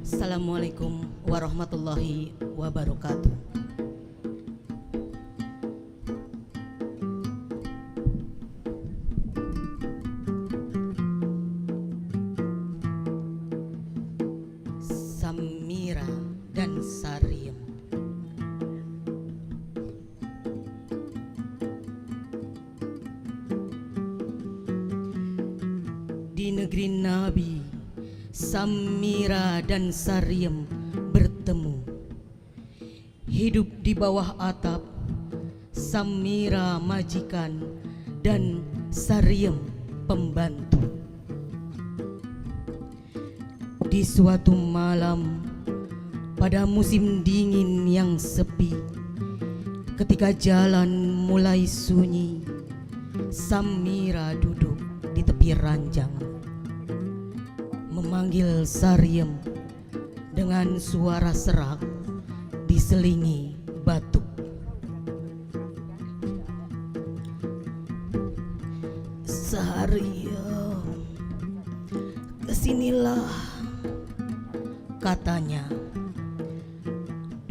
Assalamualaikum warahmatullahi wabarakatuh. Samira dan Saryam. Di negeri Nabi, Samira dan Saryam bertemu. Hidup di bawah atap, Samira majikan dan Saryam pembantu. Di suatu malam pada musim dingin yang sepi, ketika jalan mulai sunyi, Samira duduk di tepi ranjang memanggil Saryam dengan suara serak diselingi batuk. Saryam, kesinilah, katanya.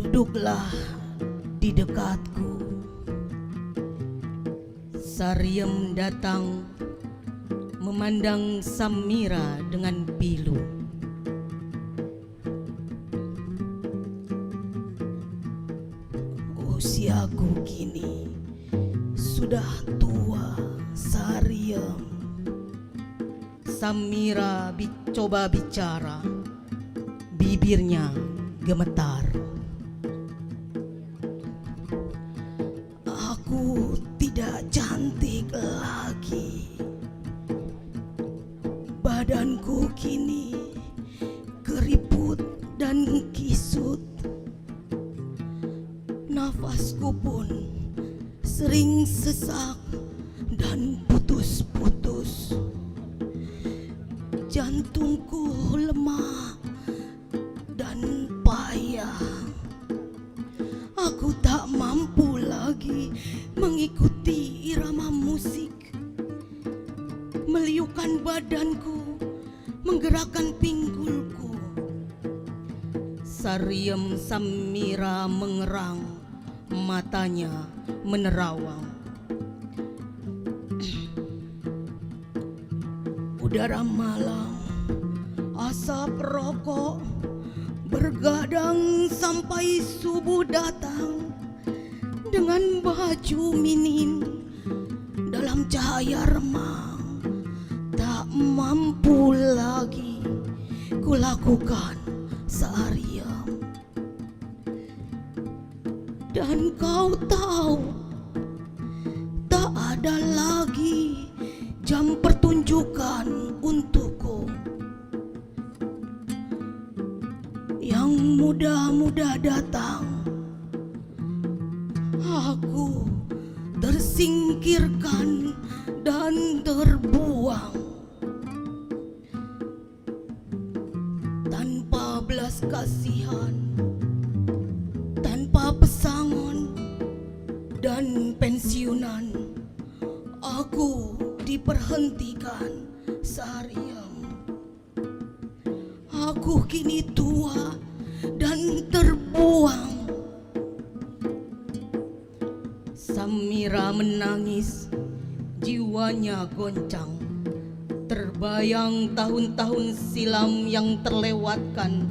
Duduklah di dekatku. Saryam datang memandang Samira dengan pilu. Usiaku kini sudah tua, Saryam. Samira coba bicara, bibirnya gemetar. Aku tidak cantik lagi. Badanku kini keriput dan kisut. Nafasku pun sering sesak dan putus-putus. Jantungku lemah dan payah. Aku tak mampu lagi mengikuti irama musik, meliukan badanku, menggerakkan pinggulku. Saryam Samira mengerang, matanya menerawang. Udara malam, asap rokok bergadang sampai subuh datang. Dengan baju minim dalam cahaya remang, tak mampu lagi kulakukan, Saryam. Dan kau tahu, tak ada lagi jam pertunjukan untukku. Yang muda-muda datang, aku tersingkirkan dan terbuang. Tanpa belas kasihan, tanpa pesangon dan pensiunan, aku diperhentikan, Saryam. Aku kini tua dan terbuang. Samira menangis, jiwanya goncang. Terbayang tahun-tahun silam yang terlewatkan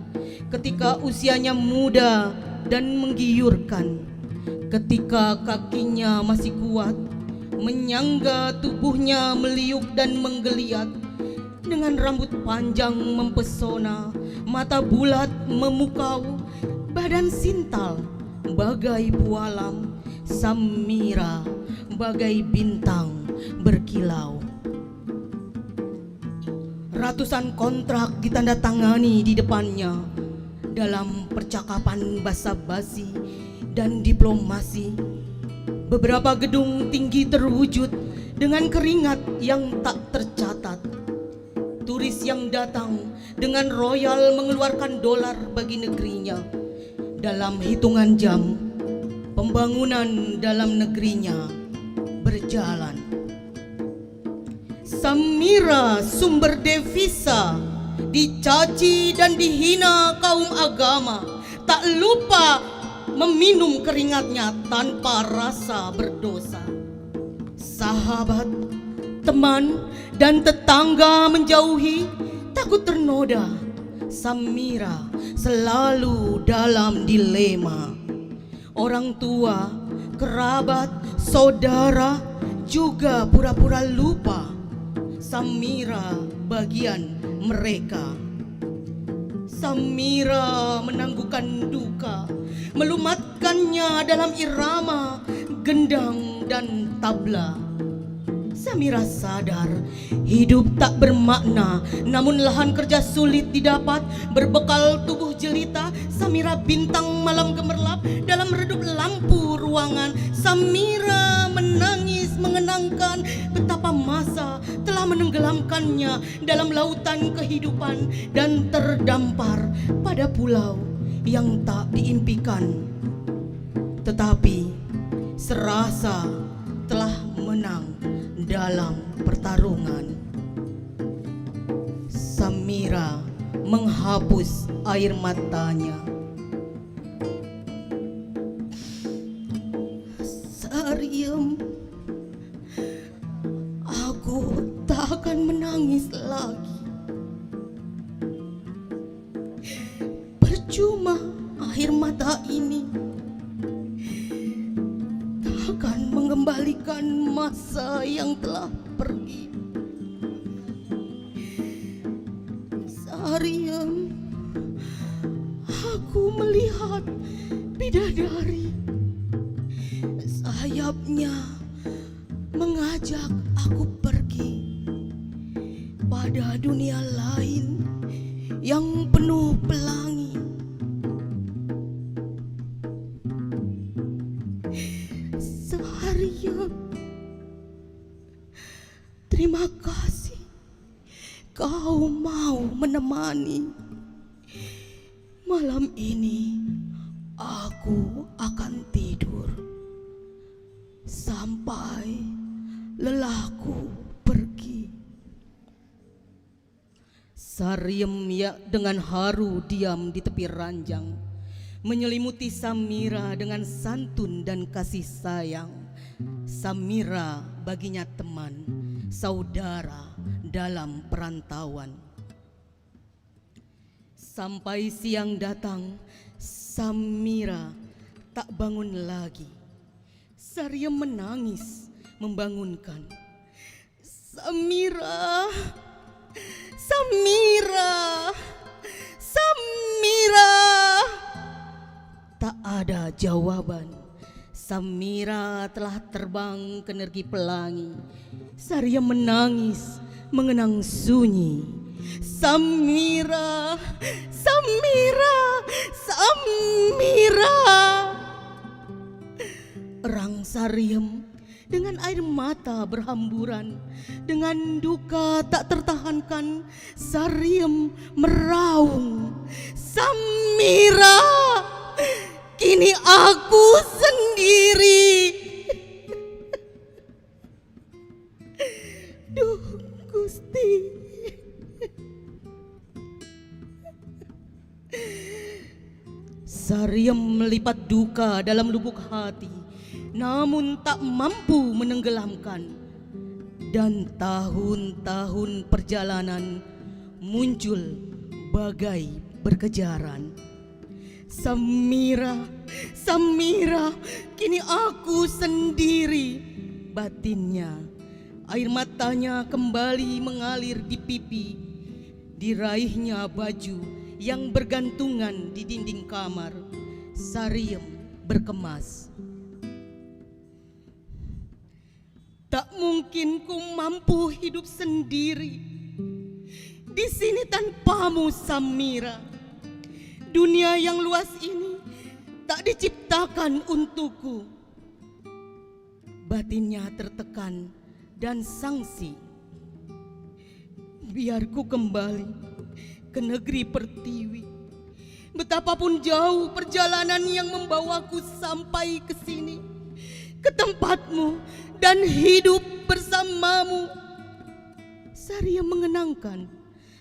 ketika usianya muda dan menggiurkan, ketika kakinya masih kuat, menyangga tubuhnya meliuk dan menggeliat. Dengan rambut panjang mempesona, mata bulat memukau, badan sintal bagai bualam, Samira bagai bintang berkilau. Ratusan kontrak ditandatangani di depannya dalam percakapan basa-basi dan diplomasi. Beberapa gedung tinggi terwujud dengan keringat yang tak tercatat. Turis yang datang dengan royal mengeluarkan dolar bagi negerinya. Dalam hitungan jam, pembangunan dalam negerinya berjalan. Samira sumber devisa, dicaci dan dihina kaum agama, tak lupa meminum keringatnya tanpa rasa berdosa. Sahabat, teman, dan tetangga menjauhi, takut ternoda. Samira selalu dalam dilema. Orang tua, kerabat, saudara juga pura-pura lupa. Samira bagian mereka. Samira menangguhkan duka, melumatkannya dalam irama gendang dan tabla. Samira sadar hidup tak bermakna, namun lahan kerja sulit didapat. Berbekal tubuh jelita, Samira bintang malam gemerlap dalam redup lampu ruangan. Samira menangis mengenangkan betapa masa telah menenggelamkannya dalam lautan kehidupan dan terdampar pada pulau yang tak diimpikan. Tetapi serasa telah menang dalam pertarungan. Samira menghapus air matanya. Sariem, aku tak akan menangis lagi. Percuma air mata ini akan mengembalikan masa yang telah pergi. Sariem, aku melihat bidadari. Sayapnya mengajak aku pergi pada dunia lain yang penuh pelangi. Sariem, terima kasih kau mau menemani. Malam ini aku akan tidur sampai lelahku pergi. Sariem ya dengan haru diam di tepi ranjang, menyelimuti Samira dengan santun dan kasih sayang. Samira baginya teman, saudara dalam perantauan. Sampai siang datang, Samira tak bangun lagi. Sariem menangis membangunkan. Samira, Samira, Samira. Tak ada jawaban. Samira telah terbang ke negeri pelangi. Sariem menangis mengenang sunyi. Samira, Samira, Samira. Erang Sariem dengan air mata berhamburan, dengan duka tak tertahankan, Sariem meraung, Samira, kini aku sendiri. Duh Gusti. Sariem melipat duka dalam lubuk hati, namun tak mampu menenggelamkan. Dan tahun-tahun perjalanan muncul bagai berkejaran. Samira, Samira, kini aku sendiri. Batinnya, air matanya kembali mengalir di pipi. Diraihnya baju yang bergantungan di dinding kamar. Sariem berkemas. Tak mungkin ku mampu hidup sendiri di sini tanpamu, Samira. Dunia yang luas ini tak diciptakan untukku. Batinnya tertekan dan sangsi. Biar ku kembali ke negeri pertiwi. Betapapun jauh perjalanan yang membawaku sampai ke sini, ke tempatmu dan hidup bersamamu. Saryam mengenangkan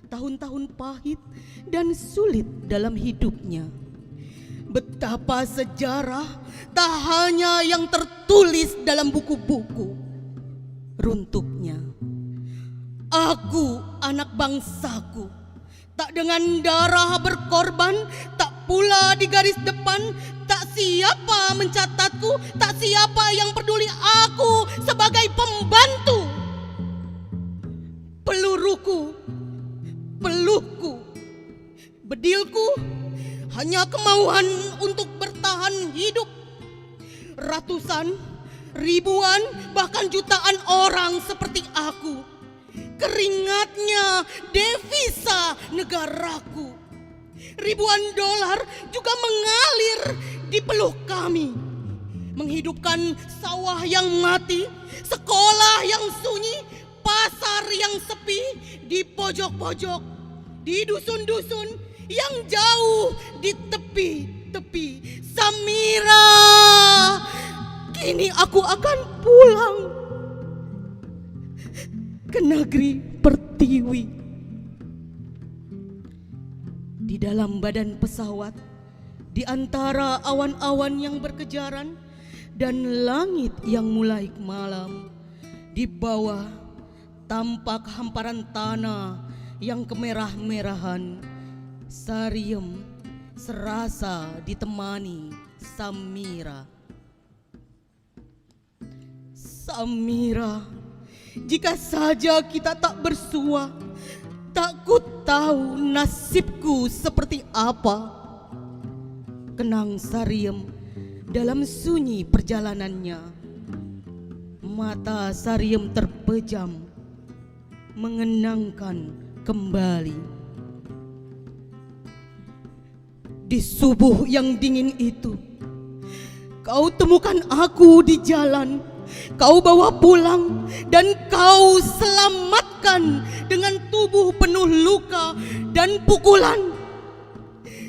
tahun-tahun pahit dan sulit dalam hidupnya. Betapa sejarah tak hanya yang tertulis dalam buku-buku. Runtuknya, aku anak bangsaku, tak dengan darah berkorban, tak pula di garis depan, tak siapa mencatatku, tak siapa yang peduli aku sebagai pembantu. Peluruku, peluhku, bedilku hanya kemauan untuk bertahan hidup. Ratusan, ribuan, bahkan jutaan orang seperti aku, keringatnya devisa negaraku. Ribuan dolar juga mengalir di peluh kami, menghidupkan sawah yang mati, sekolah yang sunyi, pasar yang sepi, di pojok-pojok, di dusun-dusun yang jauh di tepi-tepi. Samira, kini aku akan pulang ke negeri Pertiwi. Di dalam badan pesawat, di antara awan-awan yang berkejaran dan langit yang mulai malam, di bawah tampak hamparan tanah yang kemerah-merahan. Saryam serasa ditemani Samira. Samira, jika saja kita tak bersua, tak ku tahu nasibku seperti apa. Kenang Saryam dalam sunyi perjalanannya. Mata Saryam terpejam, mengenangkan kembali. Di subuh yang dingin itu, kau temukan aku di jalan. Kau bawa pulang dan kau selamatkan dengan tubuh penuh luka dan pukulan.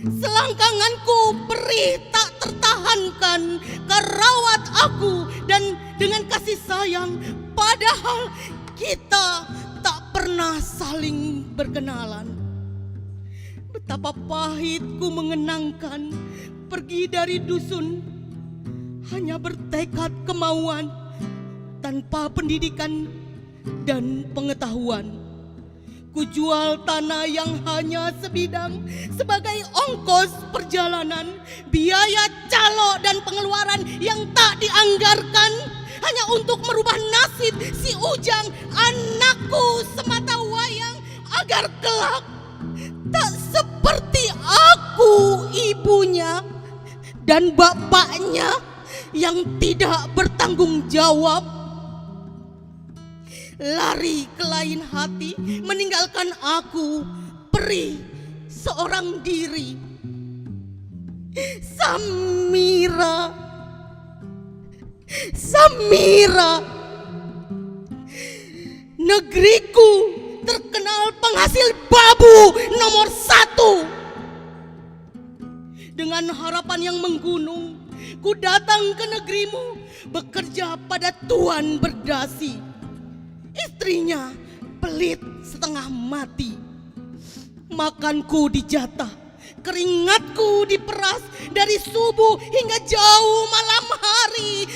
Selangkanganku perih tak tertahankan, kau rawat aku dan dengan kasih sayang, padahal kita tak pernah saling berkenalan. Betapa pahitku mengenangkan pergi dari dusun, hanya bertekad kemauan tanpa pendidikan dan pengetahuan. Kujual tanah yang hanya sebidang sebagai ongkos perjalanan, biaya calo dan pengeluaran yang tak dianggarkan, hanya untuk merubah nasib si Ujang, anakku semata wayang, agar kelak tak seperti aku ibunya dan bapaknya yang tidak bertanggung jawab. Lari ke lain hati, meninggalkan aku perih seorang diri. Samira, Samira, negeriku terkenal penghasil babu nomor 1. Dengan harapan yang menggunung, ku datang ke negerimu, bekerja pada tuan berdasi. Istrinya pelit setengah mati. Makanku dijatah, keringatku diperas dari subuh hingga jauh malam hari.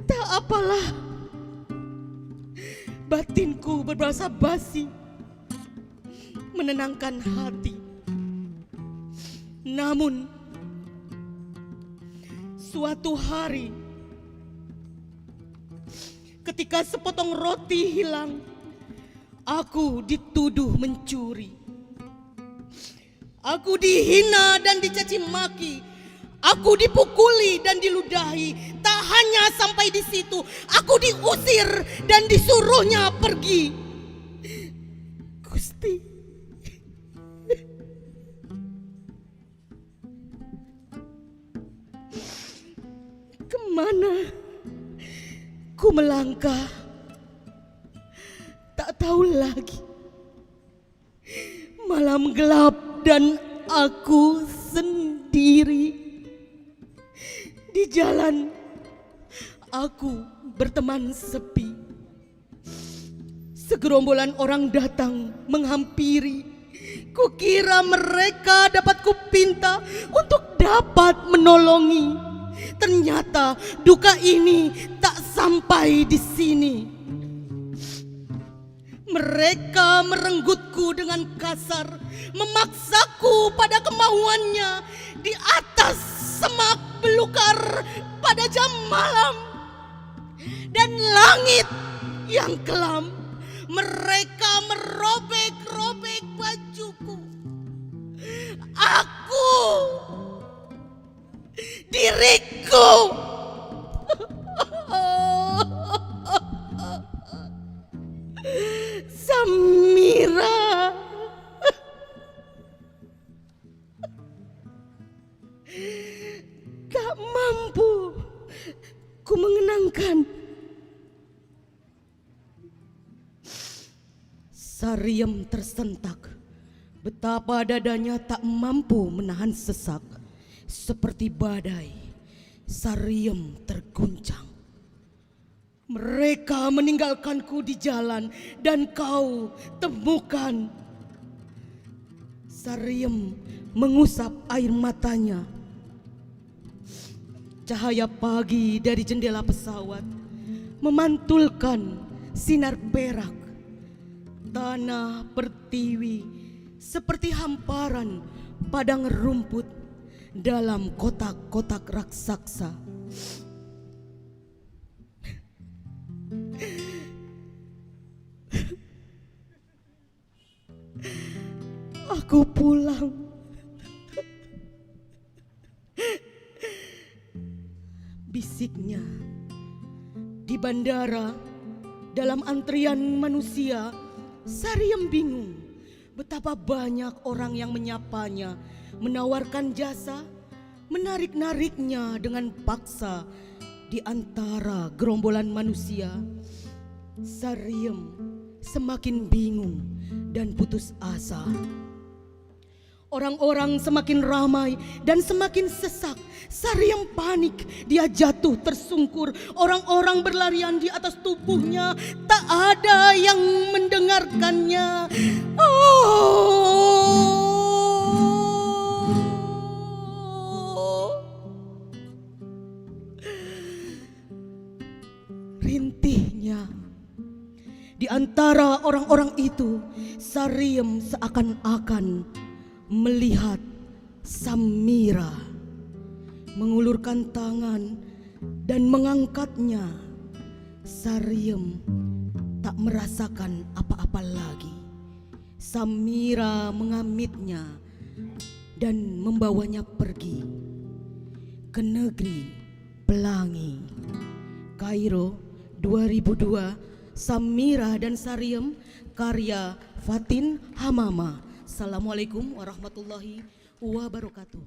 Tak apalah, batinku berbahasa basi, menenangkan hati. Namun suatu hari, ketika sepotong roti hilang, aku dituduh mencuri. Aku dihina dan dicaci maki. Aku dipukuli dan diludahi. Tak hanya sampai di situ, aku diusir dan disuruhnya pergi. Gusti, kemana ku melangkah? Tak tahu lagi. Malam gelap dan aku sendiri. Di jalan aku berteman sepi. Segerombolan orang datang menghampiri. Kukira mereka dapat kupinta untuk dapat menolongi. Ternyata duka ini tak sampai di sini. Mereka merenggutku dengan kasar, memaksaku pada kemauannya di atas semak belukar pada jam malam dan langit yang kelam. Mereka merobek-robek bajuku. Aku, diriku, Samira, tak mampu ku mengenangkan. Sariem tersentak. Betapa dadanya tak mampu menahan sesak. Seperti badai, Sariem terguncang. Mereka meninggalkanku di jalan dan kau temukan. Sariem mengusap air matanya. Cahaya pagi dari jendela pesawat memantulkan sinar perak. Tanah pertiwi seperti hamparan padang rumput dalam kotak-kotak raksasa. Aku pulang. Bisiknya di bandara dalam antrian manusia. Sariem bingung betapa banyak orang yang menyapanya, menawarkan jasa, menarik-nariknya dengan paksa di antara gerombolan manusia. Sariem semakin bingung dan putus asa. Orang-orang semakin ramai dan semakin sesak. Sariem panik, dia jatuh tersungkur. Orang-orang berlarian di atas tubuhnya, tak ada yang mendengarkannya. Rintihnya. Di antara orang-orang itu, Sariem seakan-akan melihat Samira mengulurkan tangan dan mengangkatnya. Sariem tak merasakan apa-apa lagi. Samira mengamitnya dan membawanya pergi ke negeri pelangi. Kairo 2002, Samira dan Sariem, karya Fatin Hamama. Assalamualaikum warahmatullahi wabarakatuh.